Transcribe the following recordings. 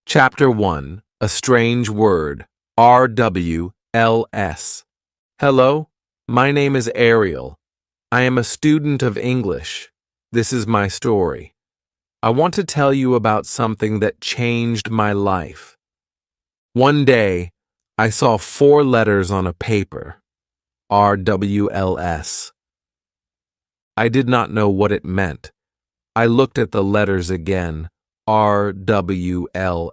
Chapter 1. A Strange Word. RWLS. Hello, my name is Ariel. I am a student of English. This is my story. I want to tell you about something that changed my life. One day, I saw 4 letters on a paper. RWLS. I did not know what it meant. I looked at the letters again. RWLS.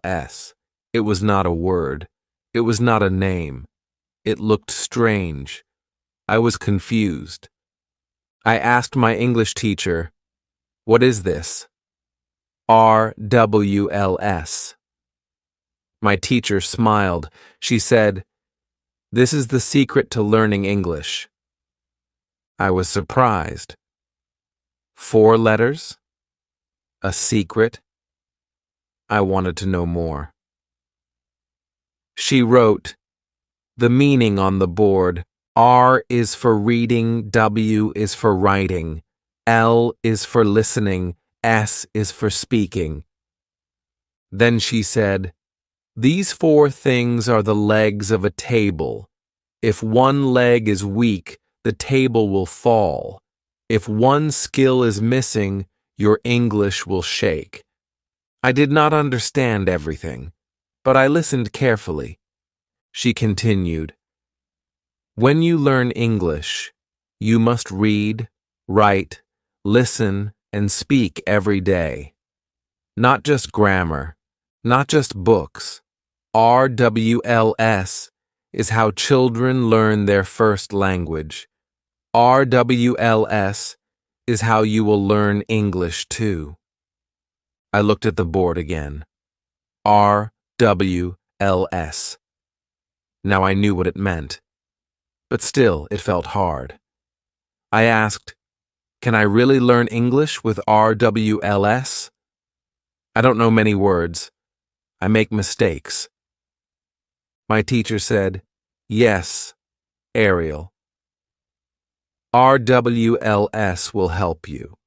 It was not a word. It was not a name. It looked strange. I was confused. I asked my English teacher, "What is this?" RWLS. My teacher smiled. She said, "This is the secret to learning English." I was surprised. 4 letters? A secret? I wanted to know more. She wrote, the meaning on the board: R is for reading, W is for writing, L is for listening, S is for speaking. Then she said, "These 4 things are the legs of a table. If one leg is weak, the table will fall. If one skill is missing, your English will shake." I did not understand everything, but I listened carefully. She continued, "When you learn English, you must read, write, listen, and speak every day. Not just grammar, not just books. RWLS is how children learn their first language. RWLS is how you will learn English too." I looked at the board again. RWLS. Now I knew what it meant, but still it felt hard. I asked, "Can I really learn English with RWLS? I don't know many words. I make mistakes." My teacher said, "Yes, Ariel. RWLS will help you.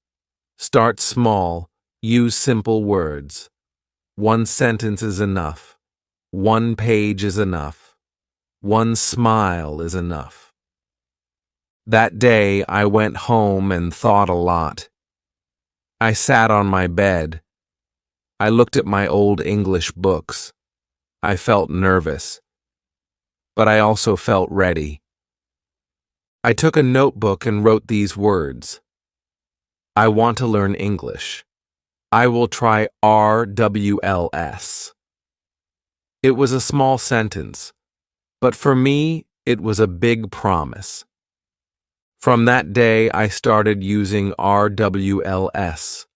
Start small. Use simple words. 1 sentence is enough. 1 page is enough. 1 smile is enough." That day, I went home and thought a lot. I sat on my bed. I looked at my old English books. I felt nervous, but I also felt ready. I took a notebook and wrote these words: I want to learn English. I will try RWLS. It was a small sentence, but for me, it was a big promise. From that day, I started using RWLS.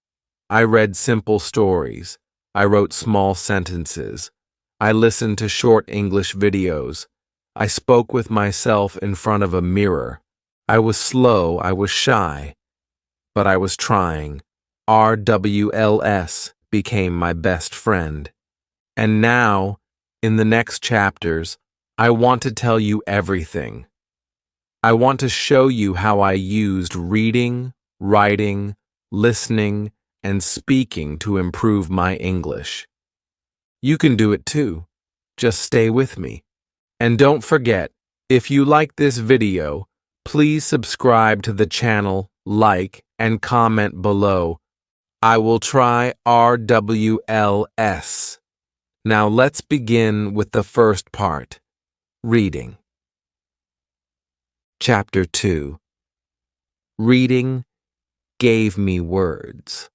I read simple stories. I wrote small sentences. I listened to short English videos. I spoke with myself in front of a mirror. I was slow, I was shy, but I was trying. RWLS became my best friend. And now, in the next chapters, I want to tell you everything. I want to show you how I used reading, writing, listening, and speaking to improve my English. You can do it too. Just stay with me. And don't forget, if you like this video, please subscribe to the channel, like, and comment below. I will try RWLS. Now let's begin with the first part, reading. Chapter 2. Reading gave me words.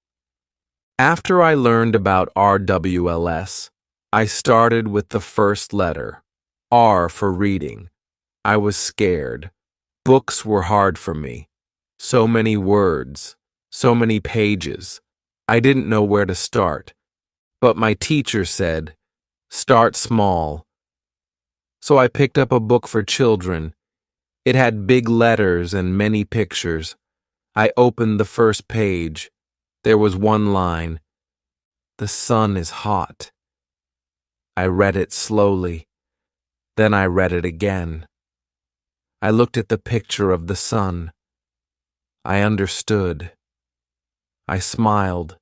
After I learned about RWLS, I started with the first letter, R for reading. I was scared. Books were hard for me. So many words, so many pages. I didn't know where to start. But my teacher said, "Start small." So I picked up a book for children. It had big letters and many pictures. I opened the first page. There was one line: "The sun is hot." I read it slowly. Then I read it again. I looked at the picture of the sun. I understood. I smiled.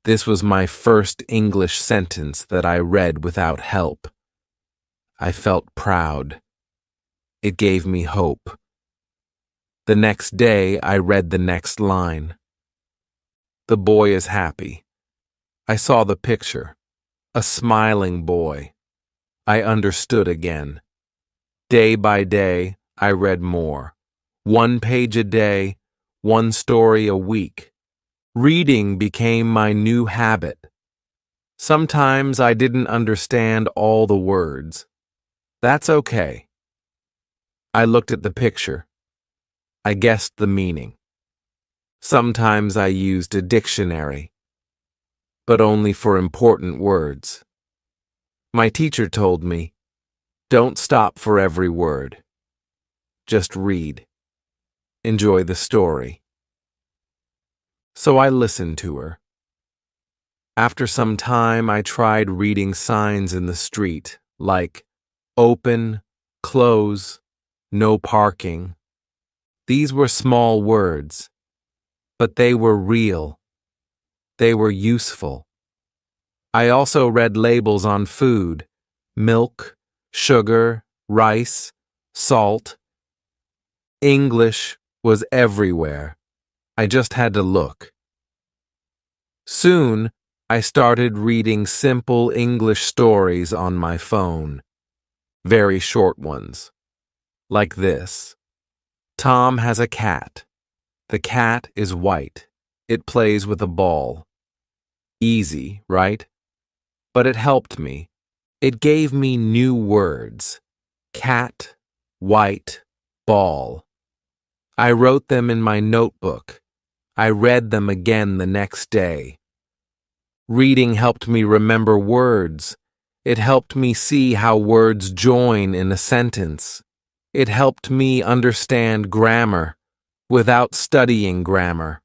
This was my first English sentence that I read without help. I felt proud. It gave me hope. The next day, I read the next line. The boy is happy. I saw the picture. A smiling boy. I understood again. Day by day, I read more. 1 page a day, 1 story a week. Reading became my new habit. Sometimes I didn't understand all the words. That's okay. I looked at the picture. I guessed the meaning. Sometimes I used a dictionary, but only for important words. My teacher told me, don't stop for every word. Just read. Enjoy the story. So I listened to her. After some time, I tried reading signs in the street, like open, close, no parking. These were small words, but they were real. They were useful. I also read labels on food, milk, sugar, rice, salt. English was everywhere. I just had to look. Soon, I started reading simple English stories on my phone. Very short ones. Like this. Tom has a cat. The cat is white. It plays with a ball. Easy, right? But it helped me. It gave me new words. Cat, white, ball. I wrote them in my notebook. I read them again the next day. Reading helped me remember words. It helped me see how words join in a sentence. It helped me understand grammar without studying grammar.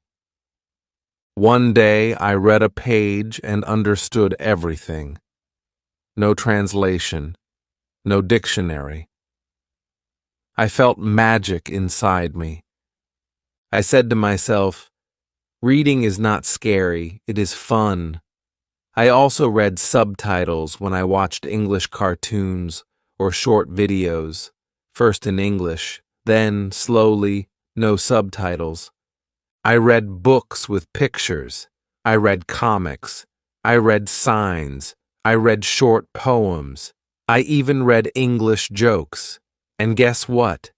One day I read a page and understood everything. No translation, no dictionary. I felt magic inside me. I said to myself, reading is not scary, it is fun. I also read subtitles when I watched English cartoons or short videos, first in English, then, slowly, no subtitles. I read books with pictures. I read comics. I read signs. I read short poems. I even read English jokes. And guess what?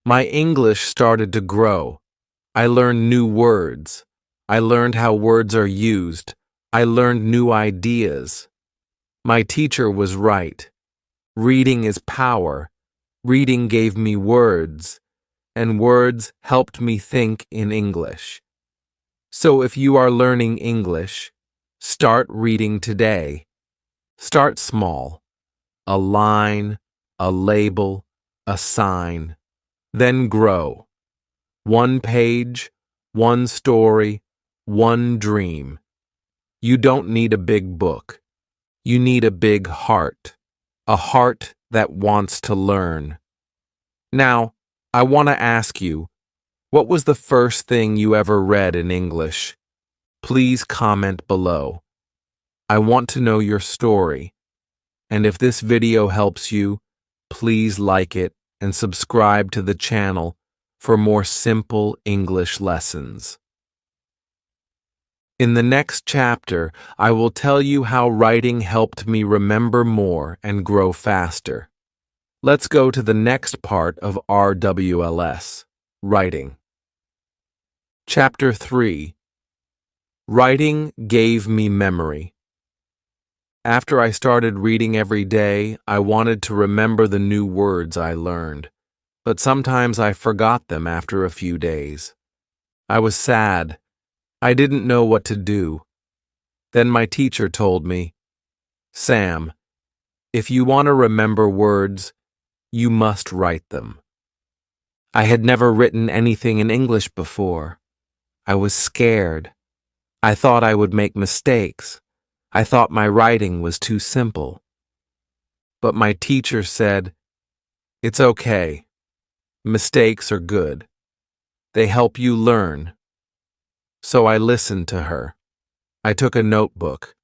My English started to grow. I learned new words. I learned how words are used. I learned new ideas. My teacher was right. Reading is power. Reading gave me words, and words helped me think in English. So if you are learning English, start reading today. Start small. A line, a label, a sign. Then grow. 1 page, 1 story, 1 dream. You don't need a big book. You need a big heart. A heart that wants to learn. Now, I want to ask you, what was the first thing you ever read in English? Please comment below. I want to know your story. And if this video helps you, please like it and subscribe to the channel for more simple English lessons. In the next chapter, I will tell you how writing helped me remember more and grow faster. Let's go to the next part of RWLS, writing. Chapter 3. Writing gave me memory. After I started reading every day, I wanted to remember the new words I learned, but sometimes I forgot them after a few days. I was sad. I didn't know what to do. Then my teacher told me, Sam, if you want to remember words, you must write them. I had never written anything in English before. I was scared. I thought I would make mistakes. I thought my writing was too simple. But my teacher said, it's okay. Mistakes are good. They help you learn. So I listened to her. I took a notebook.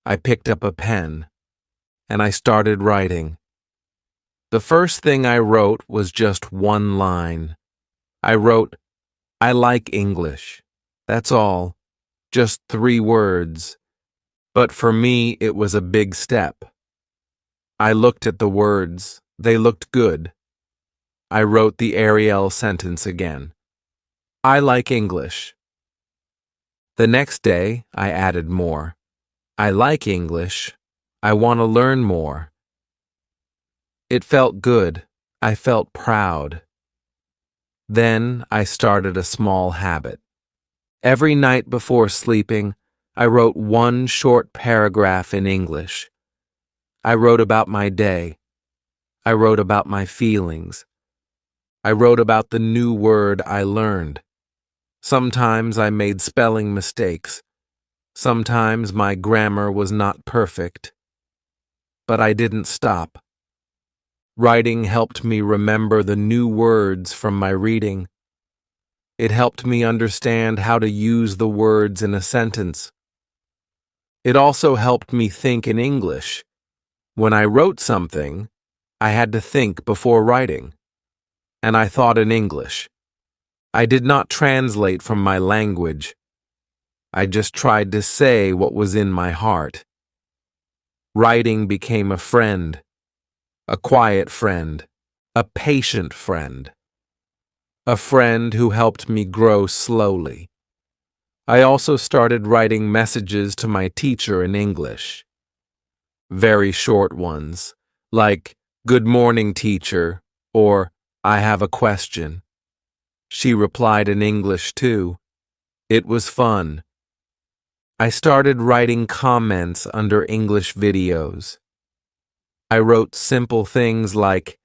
I picked up a pen, and I started writing. The first thing I wrote was just one line. I wrote, "I like English." That's all. Just 3 words. But for me, it was a big step. I looked at the words. They looked good. I wrote the RWLS sentence again. I like English. The next day, I added more. I like English. I want to learn more. It felt good. I felt proud. Then I started a small habit. Every night before sleeping, I wrote one short paragraph in English. I wrote about my day. I wrote about my feelings. I wrote about the new word I learned. Sometimes I made spelling mistakes. Sometimes my grammar was not perfect. But I didn't stop. Writing helped me remember the new words from my reading. It helped me understand how to use the words in a sentence. It also helped me think in English. When I wrote something, I had to think before writing. And I thought in English. I did not translate from my language. I just tried to say what was in my heart. Writing became a friend. A quiet friend, a patient friend, a friend who helped me grow slowly. I also started writing messages to my teacher in English. Very short ones, like, "Good morning, teacher," or "I have a question." She replied in English too. It was fun. I started writing comments under English videos. I wrote simple things like,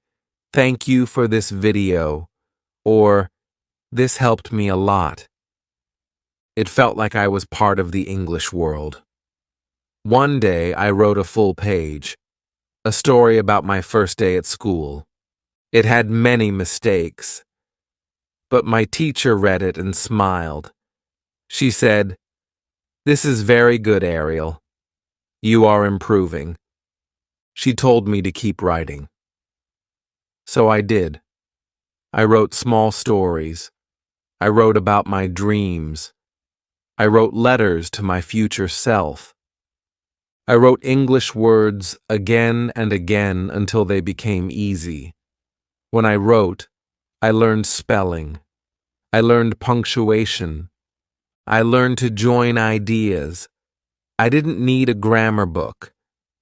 "Thank you for this video," or "This helped me a lot." It felt like I was part of the English world. One day I wrote a full page, a story about my first day at school. It had many mistakes, but my teacher read it and smiled. She said, "This is very good, Ariel. You are improving." She told me to keep writing. So I did. I wrote small stories. I wrote about my dreams. I wrote letters to my future self. I wrote English words again and again until they became easy. When I wrote, I learned spelling. I learned punctuation. I learned to join ideas. I didn't need a grammar book.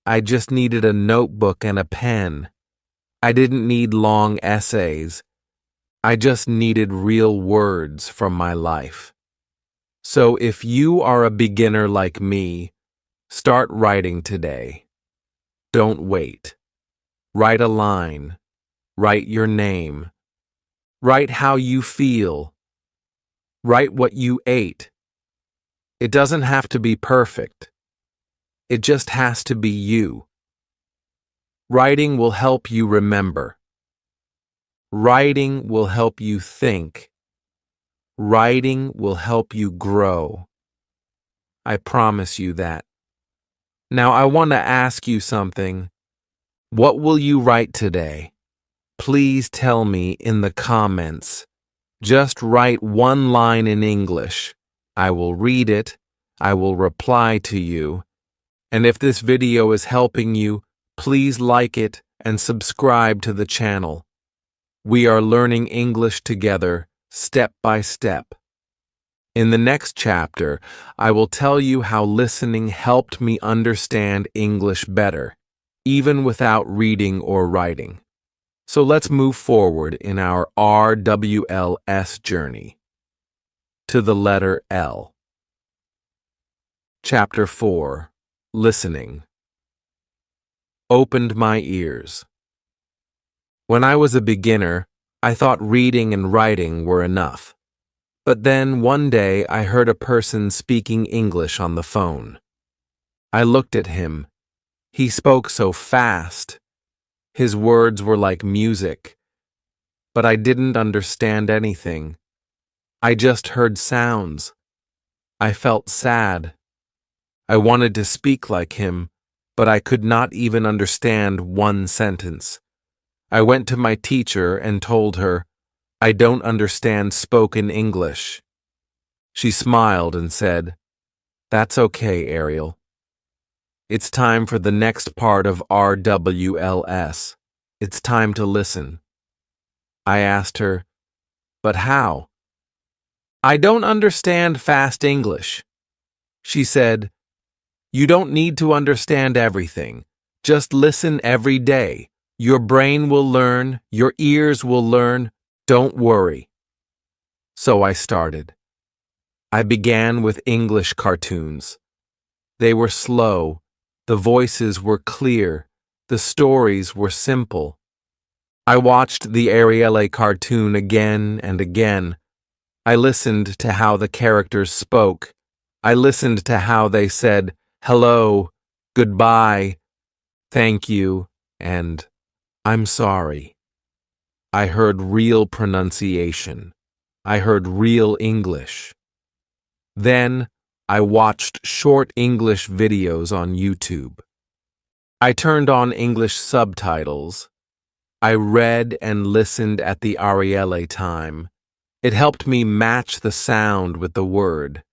I just needed a notebook and a pen. I didn't need long essays. I just needed real words from my life. So if you are a beginner like me, start writing today. Don't wait. Write a line. Write your name. Write how you feel. Write what you ate. It doesn't have to be perfect. It just has to be you. Writing will help you remember. Writing will help you think. Writing will help you grow. I promise you that. Now I want to ask you something. What will you write today? Please tell me in the comments. Just write one line in English. I will read it. I will reply to you. And if this video is helping you, please like it and subscribe to the channel. We are learning English together, step by step. In the next chapter, I will tell you how listening helped me understand English better, even without reading or writing. So let's move forward in our RWLS journey to the letter L. Chapter 4. Listening. Opened my ears. When I was a beginner, I thought reading and writing were enough. But then one day I heard a person speaking English on the phone. I looked at him. He spoke so fast. His words were like music. But I didn't understand anything. I just heard sounds. I felt sad. I wanted to speak like him, but I could not even understand one sentence. I went to my teacher and told her, "I don't understand spoken English." She smiled and said, "That's okay, Ariel. It's time for the next part of RWLS. It's time to listen." I asked her, "But how?" "I don't understand fast English." She said, "You don't need to understand everything. Just listen every day. Your brain will learn, your ears will learn. Don't worry." So I started. I began with English cartoons. They were slow, the voices were clear, the stories were simple. I watched the RWLS cartoon again and again. I listened to how the characters spoke. I listened to how they said, "Hello," "Goodbye," "Thank you," and "I'm sorry." I heard real pronunciation. I heard real English. Then I watched short English videos on YouTube. I turned on English subtitles. I read and listened at the RWLS time. It helped me match the sound with the word.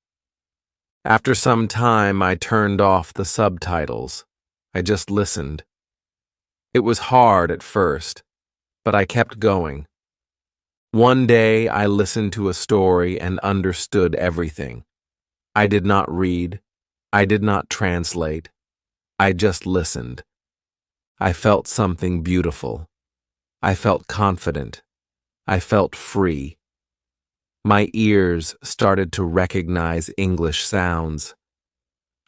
After some time, I turned off the subtitles. I just listened. It was hard at first, but I kept going. One day, I listened to a story and understood everything. I did not read. I did not translate. I just listened. I felt something beautiful. I felt confident. I felt free. My ears started to recognize English sounds.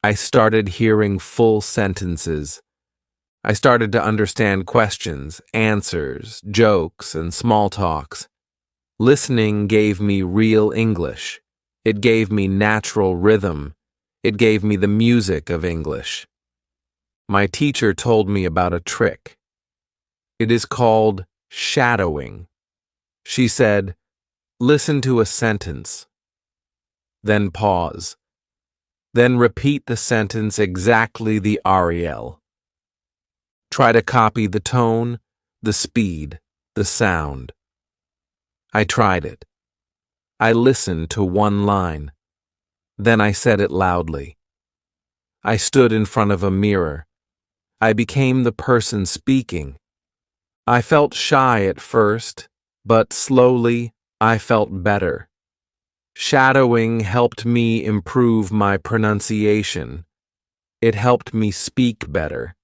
I started hearing full sentences. I started to understand questions, answers, jokes, and small talks. Listening gave me real English. It gave me natural rhythm. It gave me the music of English. My teacher told me about a trick. It is called shadowing. She said, "Listen to a sentence, then pause, then repeat the sentence exactly the RWLS. Try to copy the tone, the speed, the sound." I tried it. I listened to one line. Then I said it loudly. I stood in front of a mirror. I became the person speaking. I felt shy at first, but slowly I felt better. Shadowing helped me improve my pronunciation. It helped me speak better.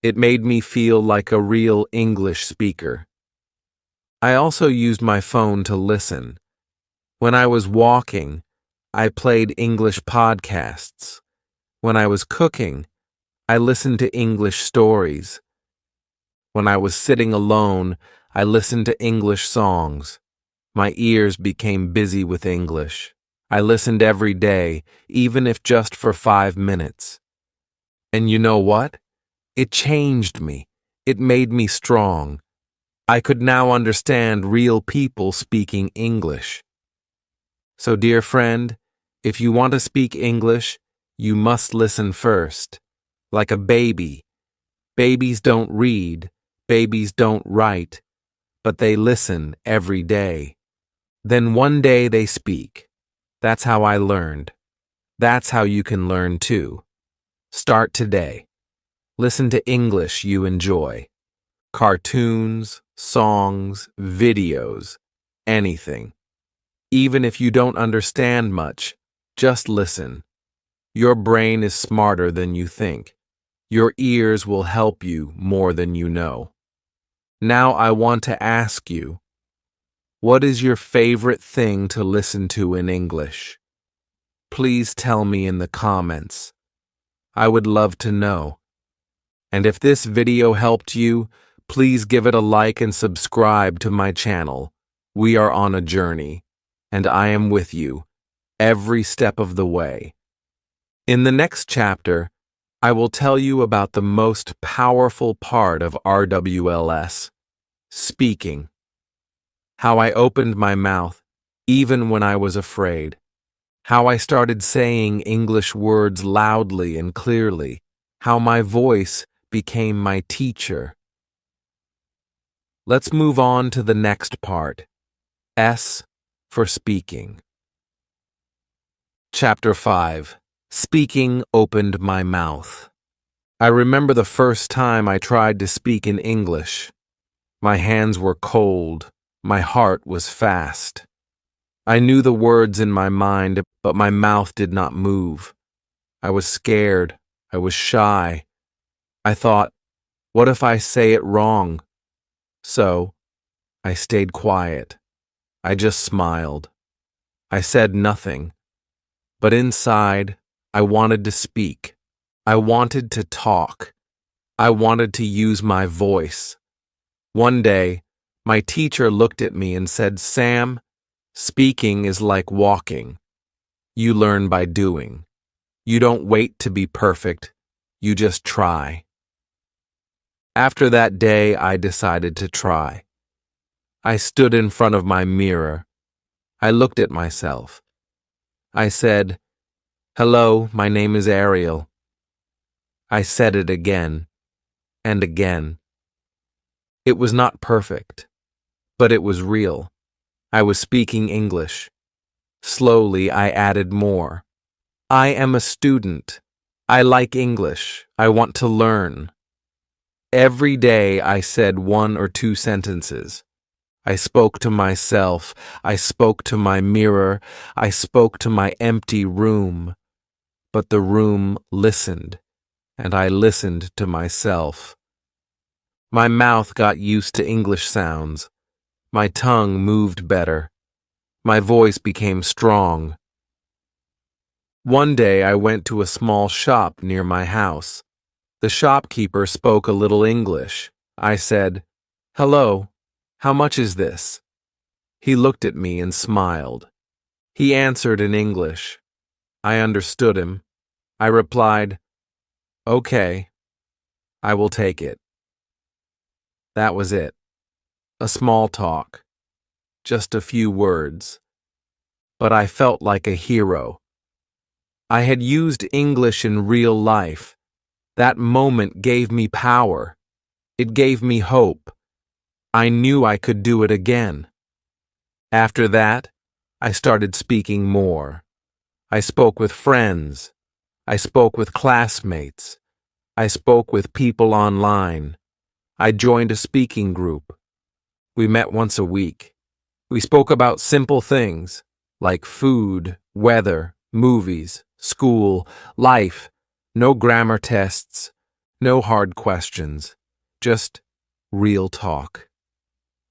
It made me feel like a real English speaker. I also used my phone to listen. When I was walking, I played English podcasts. When I was cooking, I listened to English stories. When I was sitting alone, I listened to English songs. My ears became busy with English. I listened every day, even if just for 5 minutes. And you know what? It changed me. It made me strong. I could now understand real people speaking English. So, dear friend, if you want to speak English, you must listen first. Like a baby. Babies don't read, babies don't write, but they listen every day. Then one day they speak. That's how I learned. That's how you can learn too. Start today. Listen to English you enjoy. Cartoons, songs, videos, anything. Even if you don't understand much, just listen. Your brain is smarter than you think. Your ears will help you more than you know. Now I want to ask you, what is your favorite thing to listen to in English? Please tell me in the comments. I would love to know. And if this video helped you, please give it a like and subscribe to my channel. We are on a journey, and I am with you every step of the way. In the next chapter, I will tell you about the most powerful part of RWLS, speaking. How I opened my mouth, even when I was afraid. how I started saying English words loudly and clearly, how my voice became my teacher. Let's move on to the next part. S for speaking. Chapter 5. Speaking opened my mouth. I remember the first time I tried to speak in English. My hands were cold. My heart was fast. I knew the words in my mind, but my mouth did not move. I was scared. I was shy. I thought, what if I say it wrong? So, I stayed quiet. I just smiled. I said nothing. But inside, I wanted to speak. I wanted to talk. I wanted to use my voice. One day, my teacher looked at me and said, "Sam, speaking is like walking. You learn by doing. You don't wait to be perfect. You just try." After that day, I decided to try. I stood in front of my mirror. I looked at myself. I said, "Hello, my name is Ariel." I said it again and again. It was not perfect, but it was real. I was speaking English. Slowly, I added more. I am a student. I like English. I want to learn. Every day, I said 1 or 2 sentences. I spoke to myself. I spoke to my mirror. I spoke to my empty room. But the room listened, and I listened to myself. My mouth got used to English sounds. My tongue moved better. My voice became strong. One day I went to a small shop near my house. The shopkeeper spoke a little English. I said, "Hello, how much is this?" He looked at me and smiled. He answered in English. I understood him. I replied, "Okay, I will take it." That was it. A small talk. Just a few words. But I felt like a hero. I had used English in real life. That moment gave me power. It gave me hope. I knew I could do it again. After that, I started speaking more. I spoke with friends. I spoke with classmates. I spoke with people online. I joined a speaking group. We met once a week. We spoke about simple things like food, weather, movies, school, life. No grammar tests, no hard questions. Just real talk.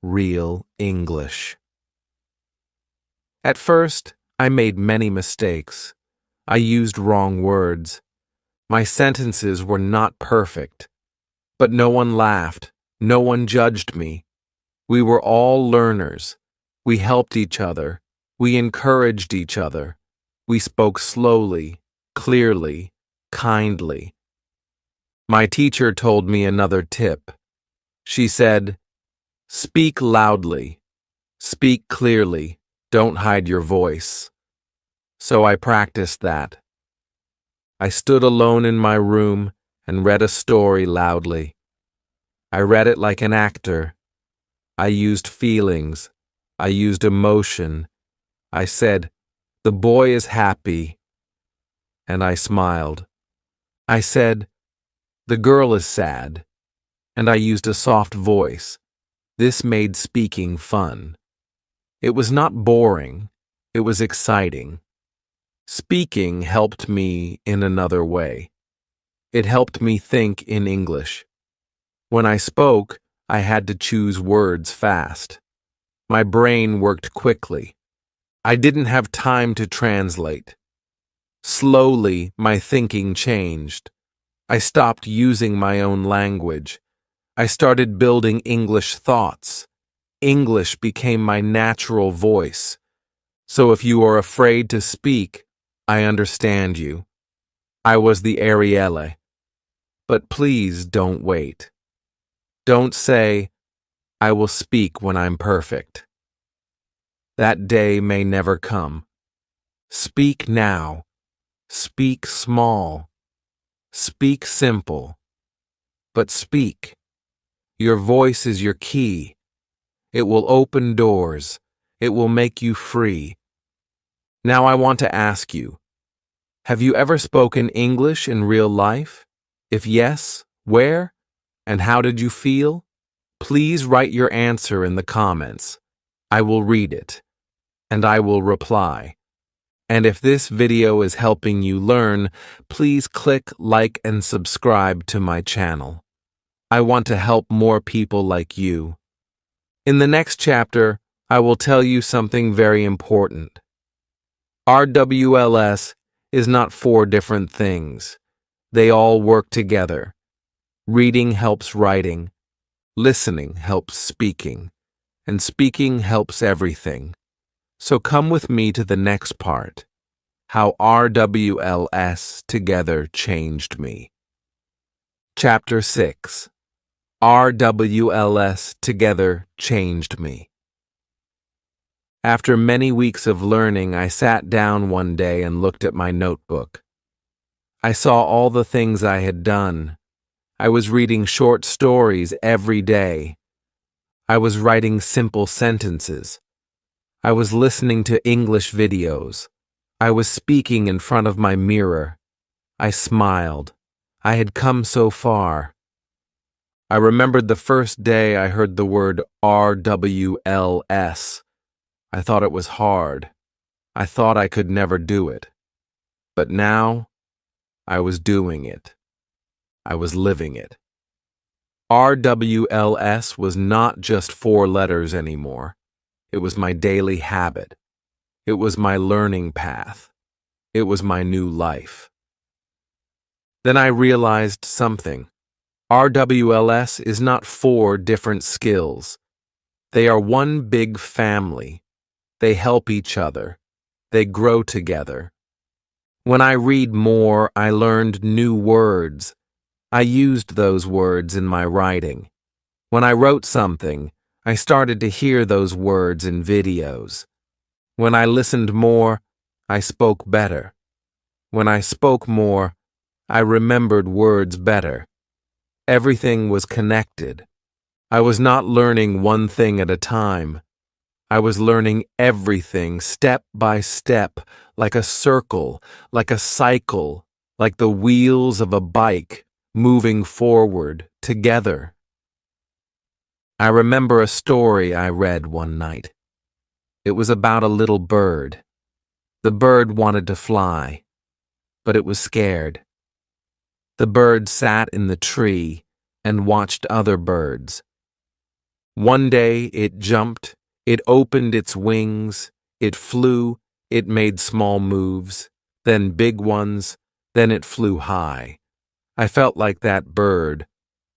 Real English. At first, I made many mistakes. I used wrong words. My sentences were not perfect. But no one laughed. No one judged me. We were all learners. We helped each other. We encouraged each other. We spoke slowly, clearly, kindly. My teacher told me another tip. She said, "Speak loudly. Speak clearly. Don't hide your voice." So I practiced that. I stood alone in my room and read a story loudly. I read it like an actor. I used feelings. I used emotion. I said, "The boy is happy." And I smiled. I said, "The girl is sad." And I used a soft voice. This made speaking fun. It was not boring. It was exciting. Speaking helped me in another way. It helped me think in English. When I spoke, I had to choose words fast. My brain worked quickly. I didn't have time to translate. Slowly, my thinking changed. I stopped using my own language. I started building English thoughts. English became my natural voice. So if you are afraid to speak, I understand you. I was the RWLS. But please don't wait. Don't say, "I will speak when I'm perfect." That day may never come. Speak now. Speak small. Speak simple. But speak. Your voice is your key. It will open doors. It will make you free. Now I want to ask you, have you ever spoken English in real life? If yes, where? And how did you feel? Please write your answer in the comments. I will read it, and I will reply. And if this video is helping you learn, please click like and subscribe to my channel. I want to help more people like you. In the next chapter, I will tell you something very important. RWLS is not four different things. They all work together. Reading helps writing, listening helps speaking, and speaking helps everything. So come with me to the next part, how RWLS together changed me. Chapter 6. RWLS together changed me. After many weeks of learning, I sat down one day and looked at my notebook. I saw all the things I had done. I was reading short stories every day. I was writing simple sentences. I was listening to English videos. I was speaking in front of my mirror. I smiled. I had come so far. I remembered the first day I heard the word RWLS. I thought it was hard. I thought I could never do it. But now, I was doing it. I was living it. RWLS was not just 4 letters anymore. It was my daily habit. It was my learning path. It was my new life. Then I realized something. RWLS is not 4 different skills. They are one big family. They help each other. They grow together. When I read more, I learned new words. I used those words in my writing. When I wrote something, I started to hear those words in videos. When I listened more, I spoke better. When I spoke more, I remembered words better. Everything was connected. I was not learning one thing at a time. I was learning everything step by step, like a circle, like a cycle, like the wheels of a bike, moving forward, together. I remember a story I read one night. It was about a little bird. The bird wanted to fly, but it was scared. The bird sat in the tree and watched other birds. One day it jumped, it opened its wings, it flew, it made small moves, then big ones, then it flew high. I felt like that bird.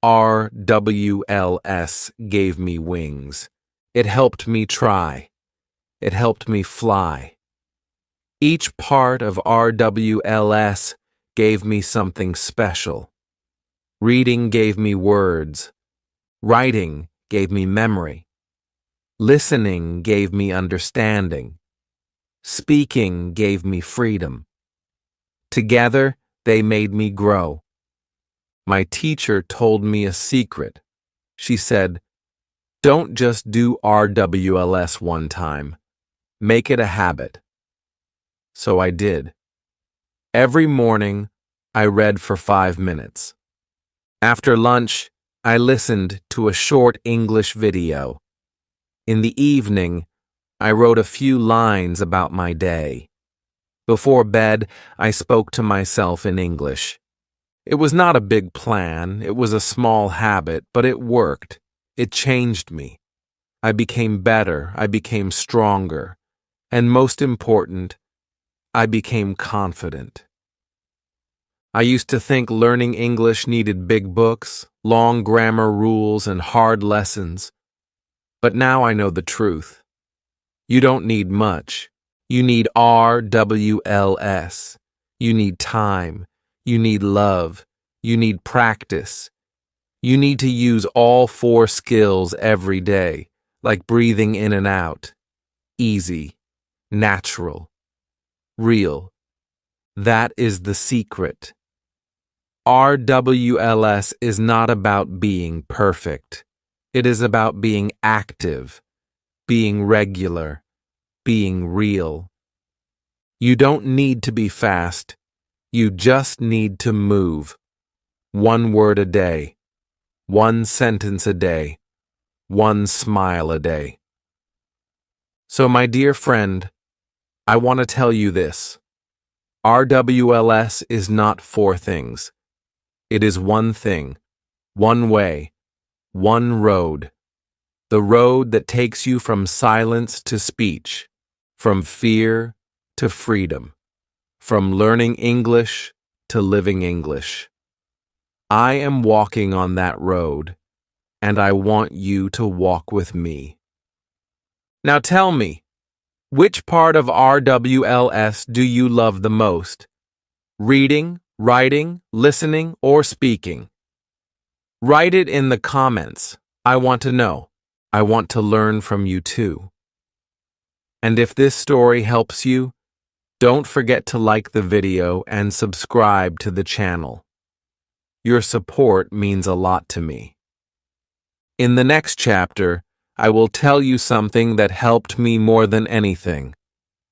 RWLS gave me wings. It helped me try. It helped me fly. Each part of RWLS gave me something special. Reading gave me words. Writing gave me memory. Listening gave me understanding. Speaking gave me freedom. Together, they made me grow. My teacher told me a secret. She said, "Don't just do RWLS one time. Make it a habit." So I did. Every morning, I read for 5 minutes. After lunch, I listened to a short English video. In the evening, I wrote a few lines about my day. Before bed, I spoke to myself in English. It was not a big plan, it was a small habit, but it worked. It changed me. I became better, I became stronger, and most important, I became confident. I used to think learning English needed big books, long grammar rules, and hard lessons. But now I know the truth. You don't need much. You need RWLS. You need time. You need love. You need practice. You need to use all 4 skills every day, like breathing in and out. Easy. Natural. real. That is the secret. RWLS is not about being perfect. It is about being active, being regular, being real. You don't need to be fast. You just need to move. 1 word a day, 1 sentence a day, 1 smile a day. So, my dear friend, I want to tell you this. RWLS is not 4 things. It is 1 thing, 1 way, 1 road. The road that takes you from silence to speech, from fear to freedom, from learning English to living English. I am walking on that road, and I want you to walk with me. Now tell me, which part of RWLS do you love the most? Reading, writing, listening, or speaking? Write it in the comments. I want to know. I want to learn from you too. And if this story helps you, don't forget to like the video and subscribe to the channel. Your support means a lot to me. In the next chapter, I will tell you something that helped me more than anything: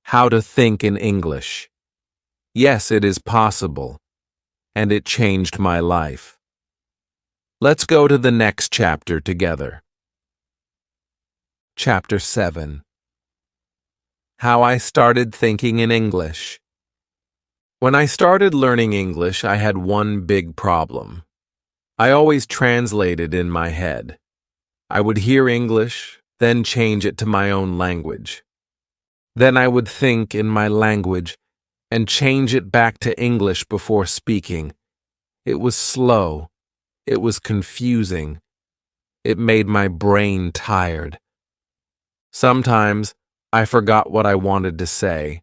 how to think in English. Yes, it is possible, and it changed my life. Let's go to the next chapter together. Chapter 7. How I started thinking in English. When I started learning English, I had one big problem. I always translated in my head. I would hear English, then change it to my own language. Then I would think in my language and change it back to English before speaking. It was slow. It was confusing. It made my brain tired. Sometimes I forgot what I wanted to say.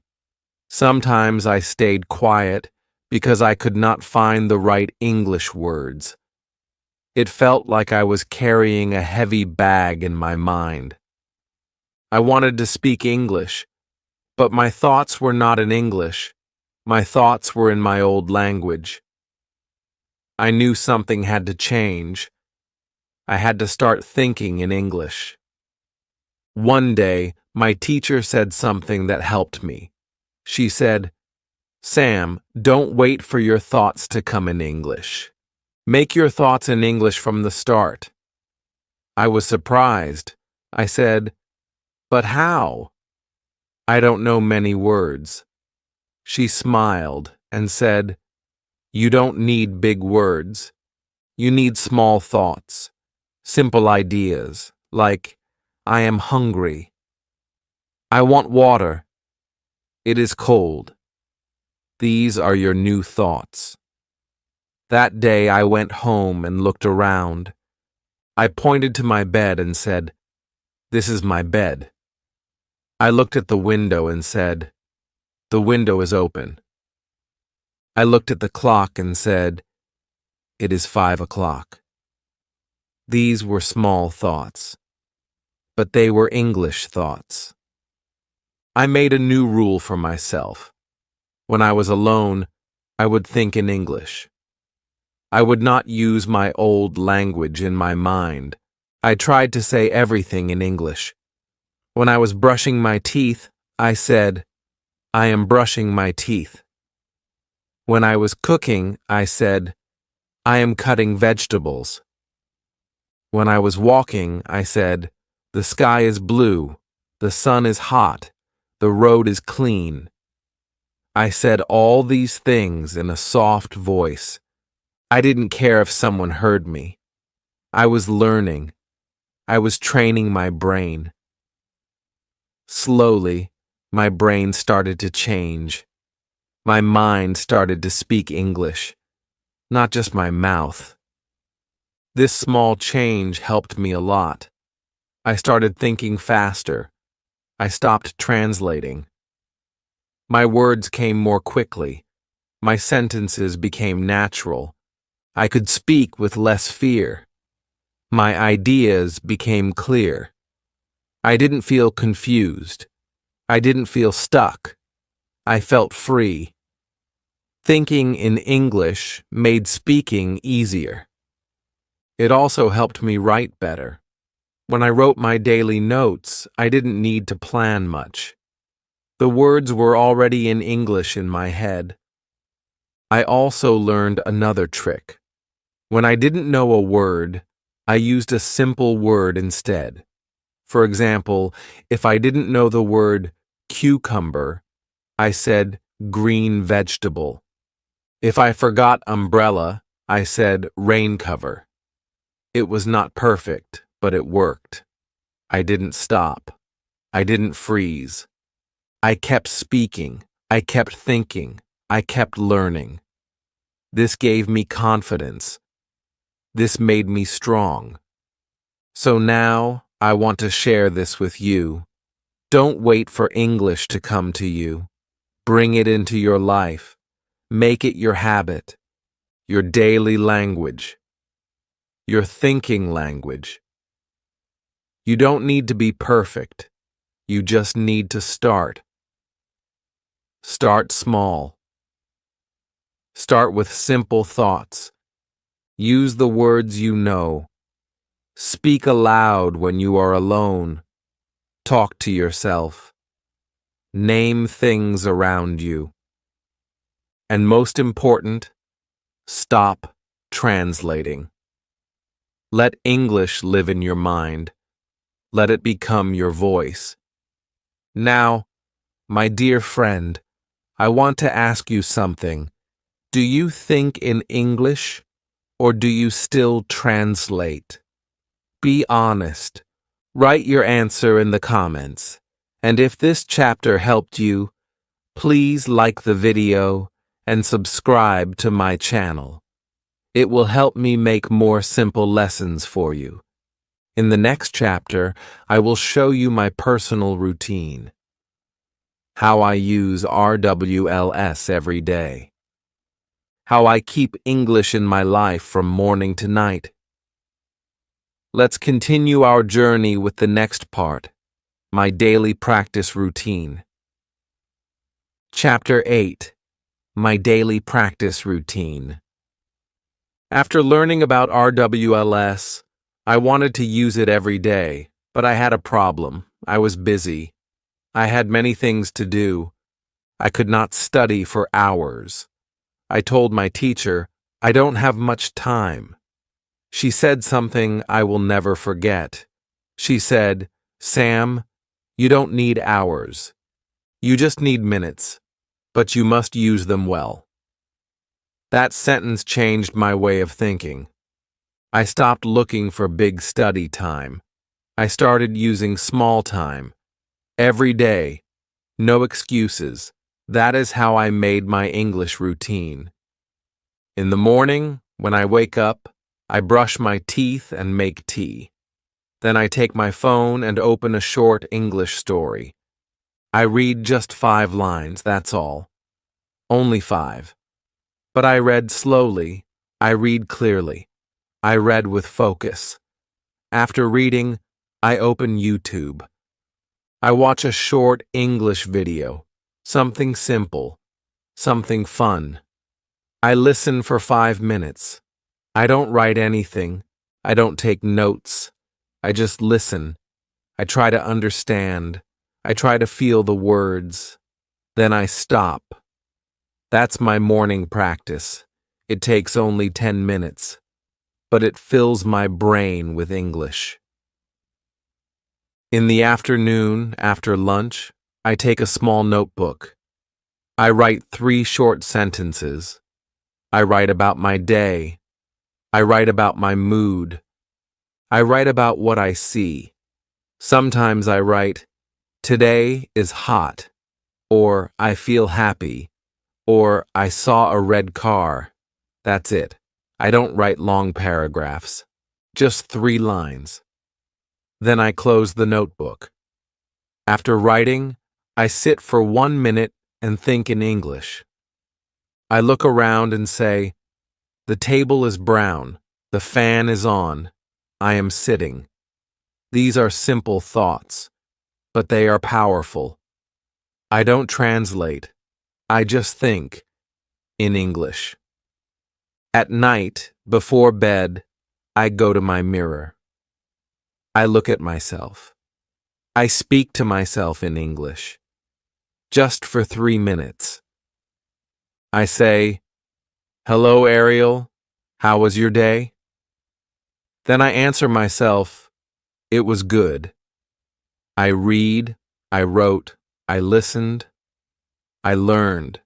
Sometimes I stayed quiet because I could not find the right English words. It felt like I was carrying a heavy bag in my mind. I wanted to speak English, but my thoughts were not in English. My thoughts were in my old language. I knew something had to change. I had to start thinking in English. One day, my teacher said something that helped me. She said, "Sam, don't wait for your thoughts to come in English. Make your thoughts in English from the start." I was surprised. I said, "But how?" "I don't know many words." She smiled and said, "You don't need big words. You need small thoughts, simple ideas, like, I am hungry. I want water. It is cold. These are your new thoughts." That day I went home and looked around. I pointed to my bed and said, "This is my bed." I looked at the window and said, "The window is open." I looked at the clock and said, "It is 5 o'clock." These were small thoughts, but they were English thoughts. I made a new rule for myself. When I was alone, I would think in English. I would not use my old language in my mind. I tried to say everything in English. When I was brushing my teeth, I said, "I am brushing my teeth." When I was cooking, I said, "I am cutting vegetables." When I was walking, I said, "The sky is blue, the sun is hot, the road is clean." I said all these things in a soft voice. I didn't care if someone heard me. I was learning. I was training my brain. Slowly, my brain started to change. My mind started to speak English, not just my mouth. This small change helped me a lot. I started thinking faster. I stopped translating. My words came more quickly. My sentences became natural. I could speak with less fear. My ideas became clear. I didn't feel confused. I didn't feel stuck. I felt free. Thinking in English made speaking easier. It also helped me write better. When I wrote my daily notes, I didn't need to plan much. The words were already in English in my head. I also learned another trick. When I didn't know a word, I used a simple word instead. For example, if I didn't know the word cucumber, I said green vegetable. If I forgot umbrella, I said rain cover. It was not perfect, but it worked. I didn't stop. I didn't freeze. I kept speaking. I kept thinking. I kept learning. This gave me confidence. This made me strong. So now, I want to share this with you. Don't wait for English to come to you. Bring it into your life. Make it your habit, your daily language, your thinking language. You don't need to be perfect. You just need to start. Start small. Start with simple thoughts. Use the words you know. Speak aloud when you are alone. Talk to yourself. Name things around you. And most important, stop translating. Let English live in your mind. Let it become your voice. Now, my dear friend, I want to ask you something. Do you think in English, or do you still translate? Be honest. Write your answer in the comments. And if this chapter helped you, please like the video and subscribe to my channel. It will help me make more simple lessons for you. In the next chapter, I will show you my personal routine. How I use RWLS every day. How I keep English in my life from morning to night. Let's continue our journey with the next part, my daily practice routine. Chapter 8. My daily practice routine. After learning about RWLS, I wanted to use it every day, but I had a problem. I was busy. I had many things to do. I could not study for hours. I told my teacher, I don't have much time. She said something I will never forget. She said, Sam, you don't need hours. You just need minutes, but you must use them well. That sentence changed my way of thinking. I stopped looking for big study time. I started using small time. Every day. No excuses. That is how I made my English routine. In the morning, when I wake up, I brush my teeth and make tea. Then I take my phone and open a short English story. I read just 5 lines, that's all. Only 5. But I read slowly. I read clearly. I read with focus. After reading, I open YouTube. I watch a short English video. Something simple. Something fun. I listen for 5 minutes. I don't write anything. I don't take notes. I just listen. I try to understand. I try to feel the words. Then I stop. That's my morning practice. It takes only 10 minutes, but it fills my brain with English. In the afternoon, after lunch, I take a small notebook. I write 3 short sentences. I write about my day. I write about my mood. I write about what I see. Sometimes I write, today is hot, or I feel happy, or I saw a red car. That's it. I don't write long paragraphs. Just 3 lines. Then I close the notebook. After writing, I sit for 1 minute and think in English. I look around and say, the table is brown, the fan is on, I am sitting. These are simple thoughts, but they are powerful. I don't translate. I just think in English. At night, before bed, I go to my mirror. I look at myself. I speak to myself in English. Just for 3 minutes. I say, "Hello, Ariel. How was your day?" Then I answer myself, "It was good." I read, I wrote, I listened, I learned.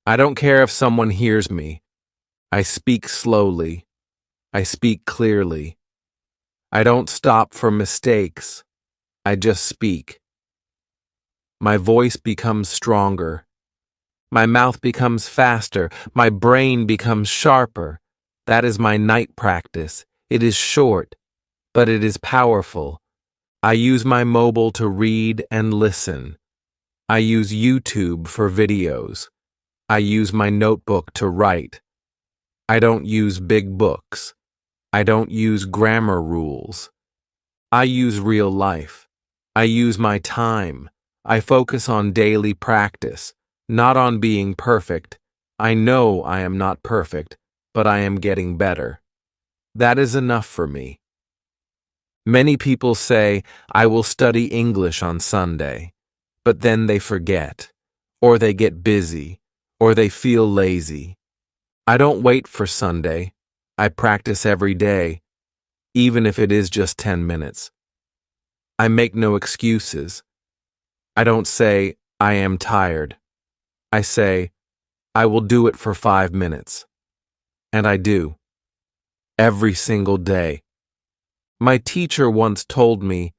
I don't care if someone hears me. I speak slowly. I speak clearly. I don't stop for mistakes. I just speak. My voice becomes stronger. My mouth becomes faster. My brain becomes sharper. That is my night practice. It is short, but it is powerful. I use my mobile to read and listen. I use YouTube for videos. I use my notebook to write. I don't use big books. I don't use grammar rules. I use real life. I use my time. I focus on daily practice, not on being perfect. I know I am not perfect, but I am getting better. That is enough for me. Many people say, "I will study English on Sunday," but then they forget, or they get busy, or they feel lazy. I don't wait for Sunday. I practice every day, even if it is just 10 minutes. I make no excuses. I don't say, "I am tired." I say, "I will do it for 5 minutes." And I do. Every single day. My teacher once told me,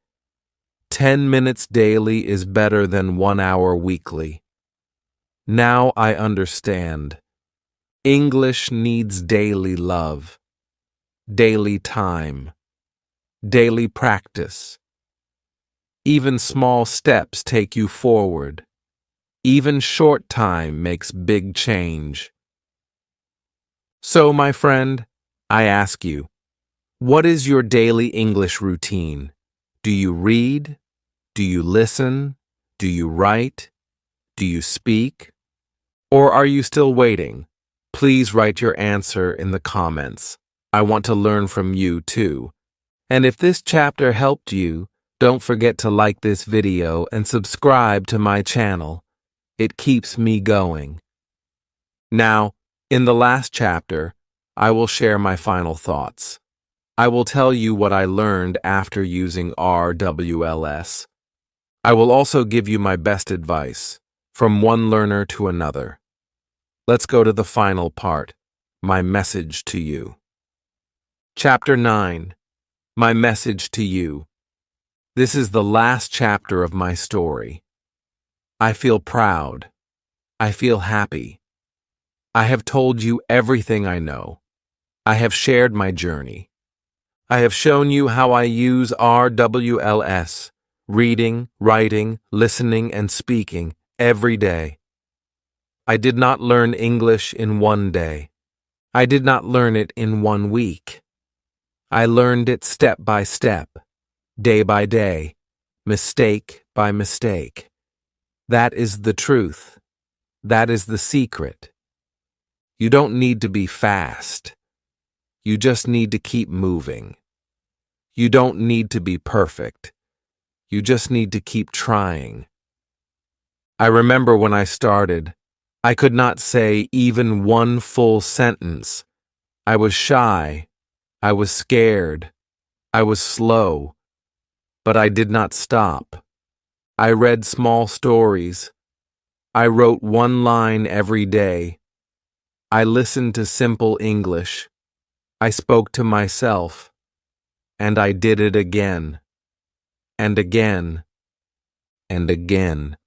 10 minutes daily is better than 1 hour weekly. Now I understand. English needs daily love, daily time, daily practice. Even small steps take you forward. Even short time makes big change. So, my friend, I ask you, what is your daily English routine? Do you read? Do you listen? Do you write? Do you speak? Or are you still waiting? Please write your answer in the comments. I want to learn from you too. And if this chapter helped you, don't forget to like this video and subscribe to my channel. It keeps me going. Now, in the last chapter, I will share my final thoughts. I will tell you what I learned after using RWLS. I will also give you my best advice, from one learner to another. Let's go to the final part, my message to you. Chapter 9, my message to you. This is the last chapter of my story. I feel proud. I feel happy. I have told you everything I know. I have shared my journey. I have shown you how I use RWLS, reading, writing, listening, and speaking, every day. I did not learn English in one day. I did not learn it in 1 week. I learned it step by step, day by day, mistake by mistake. That is the truth. That is the secret. You don't need to be fast. You just need to keep moving. You don't need to be perfect. You just need to keep trying. I remember when I started, I could not say even one full sentence. I was shy. I was scared. I was slow. But I did not stop. I read small stories. I wrote 1 line every day. I listened to simple English. I spoke to myself. And I did it again. And again. And again.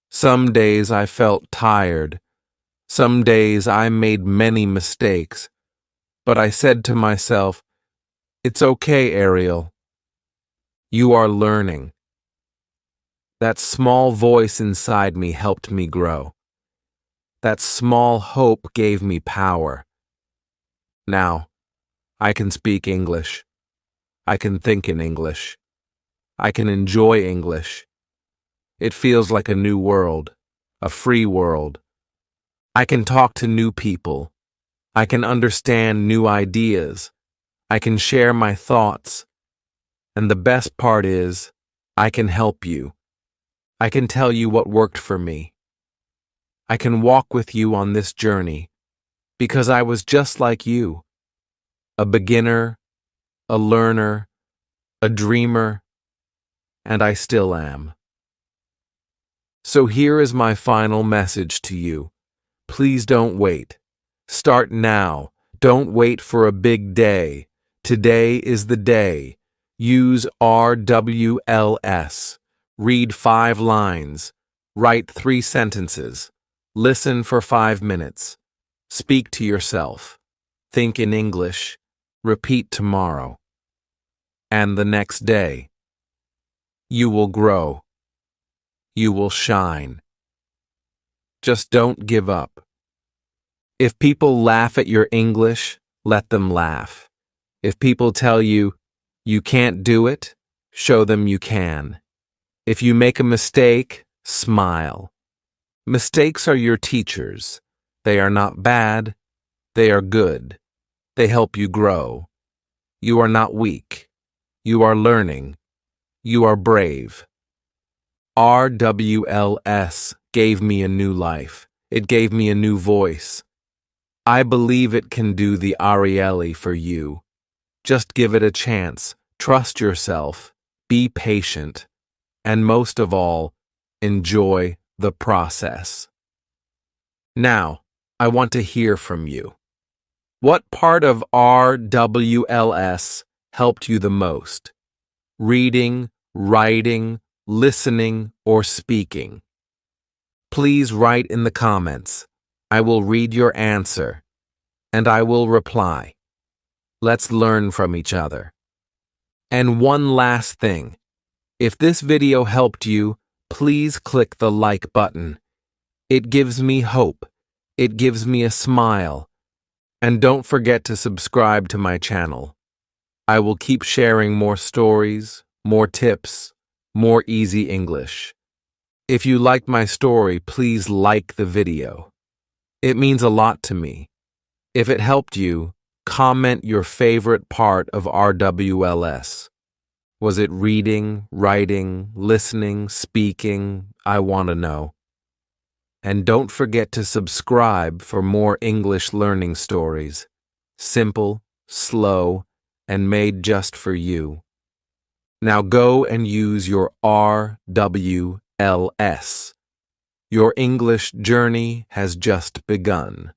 Some days I felt tired. Some days I made many mistakes. But I said to myself, "It's okay, Ariel. You are learning." That small voice inside me helped me grow. That small hope gave me power. Now, I can speak English. I can think in English. I can enjoy English. It feels like a new world. a free world. I can talk to new people. I can understand new ideas. I can share my thoughts. And the best part is, I can help you. I can tell you what worked for me. I can walk with you on this journey because I was just like you, a beginner, a learner, a dreamer, and I still am. So here is my final message to you. Please don't wait. Start now. Don't wait for a big day. Today is the day. Use RWLS. Read 5 lines. Write 3 sentences. Listen for 5 minutes. Speak to yourself. Think in English. Repeat tomorrow. And the next day. You will grow. You will shine. Just don't give up. If people laugh at your English, let them laugh. If people tell you, you can't do it, show them you can. If you make a mistake, smile. Mistakes are your teachers. They are not bad. They are good. They help you grow. You are not weak. You are learning. You are brave. RWLS gave me a new life. It gave me a new voice. I believe it can do the RWLS for you. Just give it a chance. Trust yourself. Be patient. And most of all, enjoy the process. Now, I want to hear from you. What part of RWLS helped you the most? Reading, writing, listening, or speaking? Please write in the comments. I will read your answer, and I will reply. Let's learn from each other. And one last thing. If this video helped you, please click the like button. It gives me hope. It gives me a smile. And don't forget to subscribe to my channel. I will keep sharing more stories, more tips, more easy English. If you liked my story, please like the video. It means a lot to me. If it helped you, comment your favorite part of RWLS. Was it reading, writing, listening, speaking? I want to know. And don't forget to subscribe for more English learning stories. Simple, slow, and made just for you. Now go and use your RWLS. Your English journey has just begun.